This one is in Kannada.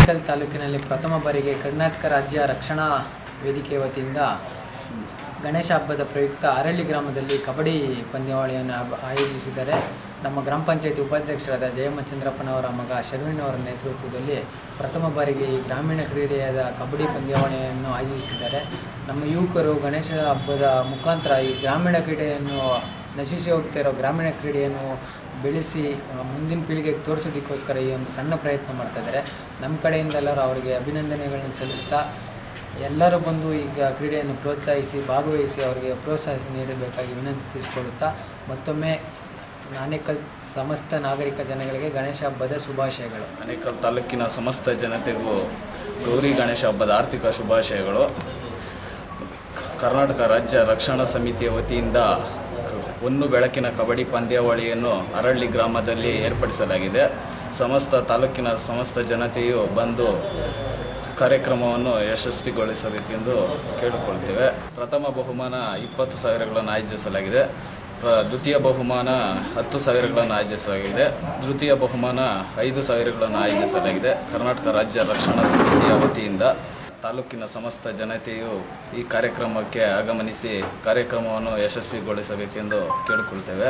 ಆನೇಕಲ್ ತಾಲೂಕಿನಲ್ಲಿ ಪ್ರಥಮ ಬಾರಿಗೆ ಕರ್ನಾಟಕ ರಾಜ್ಯ ರಕ್ಷಣಾ ವೇದಿಕೆ ವತಿಯಿಂದ ಗಣೇಶ ಹಬ್ಬದ ಪ್ರಯುಕ್ತ ಅರಳ್ಳಿ ಗ್ರಾಮದಲ್ಲಿ ಕಬಡ್ಡಿ ಪಂದ್ಯಾವಳಿಯನ್ನು ಆಯೋಜಿಸಿದ್ದಾರೆ. ನಮ್ಮ ಗ್ರಾಮ ಪಂಚಾಯತಿ ಉಪಾಧ್ಯಕ್ಷರಾದ ಜಯಮ್ಮ ಚಂದ್ರಪ್ಪನವರ ಮಗ ಶರ್ವಿನ್ ಅವರ ನೇತೃತ್ವದಲ್ಲಿ ಪ್ರಥಮ ಬಾರಿಗೆ ಈ ಗ್ರಾಮೀಣ ಕ್ರೀಡೆಯಾದ ಕಬಡ್ಡಿ ಪಂದ್ಯಾವಳಿಯನ್ನು ಆಯೋಜಿಸಿದ್ದಾರೆ. ನಮ್ಮ ಯುವಕರು ಗಣೇಶ ಹಬ್ಬದ ಮುಖಾಂತರ ಈ ಗ್ರಾಮೀಣ ಕ್ರೀಡೆಯನ್ನು ನಶಿಸಿ ಹೋಗ್ತಿರೋ ಗ್ರಾಮೀಣ ಕ್ರೀಡೆಯನ್ನು ಬೆಳೆಸಿ ಮುಂದಿನ ಪೀಳಿಗೆಗೆ ತೋರಿಸೋದಕ್ಕೋಸ್ಕರ ಈ ಒಂದು ಸಣ್ಣ ಪ್ರಯತ್ನ ಮಾಡ್ತಾಯಿದ್ದಾರೆ. ನಮ್ಮ ಕಡೆಯಿಂದ ಎಲ್ಲರೂ ಅವರಿಗೆ ಅಭಿನಂದನೆಗಳನ್ನು ಸಲ್ಲಿಸ್ತಾ ಎಲ್ಲರೂ ಬಂದು ಈಗ ಕ್ರೀಡೆಯನ್ನು ಪ್ರೋತ್ಸಾಹಿಸಿ ಭಾಗವಹಿಸಿ ಅವರಿಗೆ ಪ್ರೋತ್ಸಾಹಿಸಿ ನೀಡಬೇಕಾಗಿ ವಿನಂತಿಸಿಕೊಳ್ಳುತ್ತಾ ಮತ್ತೊಮ್ಮೆ ಆನೇಕಲ್ ಸಮಸ್ತ ನಾಗರಿಕ ಜನಗಳಿಗೆ ಗಣೇಶ ಹಬ್ಬದ ಶುಭಾಶಯಗಳು. ಆನೇಕಲ್ ತಾಲೂಕಿನ ಸಮಸ್ತ ಜನತೆಗೂ ಗೌರಿ ಗಣೇಶ ಹಬ್ಬದ ಆರ್ಥಿಕ ಶುಭಾಶಯಗಳು. ಕರ್ನಾಟಕ ರಾಜ್ಯ ರಕ್ಷಣಾ ಸಮಿತಿಯ ವತಿಯಿಂದ ಒಂದು ಬೆಳಕಿನ ಕಬಡ್ಡಿ ಪಂದ್ಯಾವಳಿಯನ್ನು ಅರಳ್ಳಿ ಗ್ರಾಮದಲ್ಲಿ ಏರ್ಪಡಿಸಲಾಗಿದೆ. ಸಮಸ್ತ ತಾಲೂಕಿನ ಸಮಸ್ತ ಜನತೆಯು ಬಂದು ಕಾರ್ಯಕ್ರಮವನ್ನು ಯಶಸ್ವಿಗೊಳಿಸಬೇಕೆಂದು ಕೇಳಿಕೊಳ್ತೇವೆ. ಪ್ರಥಮ ಬಹುಮಾನ 20,000ಗಳನ್ನು ಆಯೋಜಿಸಲಾಗಿದೆ. ದ್ವಿತೀಯ ಬಹುಮಾನ 10,000ಗಳನ್ನು ಆಯೋಜಿಸಲಾಗಿದೆ. ತೃತೀಯ ಬಹುಮಾನ 5,000ಗಳನ್ನು ಆಯೋಜಿಸಲಾಗಿದೆ. ಕರ್ನಾಟಕ ರಾಜ್ಯ ರಕ್ಷಣಾ ಸಮಿತಿಯ ವತಿಯಿಂದ ತಾಲೂಕಿನ ಸಮಸ್ತ ಜನತೆಯು ಈ ಕಾರ್ಯಕ್ರಮಕ್ಕೆ ಆಗಮನಿಸಿ ಕಾರ್ಯಕ್ರಮವನ್ನು ಯಶಸ್ವಿಗೊಳಿಸಬೇಕೆಂದು ಕೇಳಿಕೊಳ್ತೇವೆ.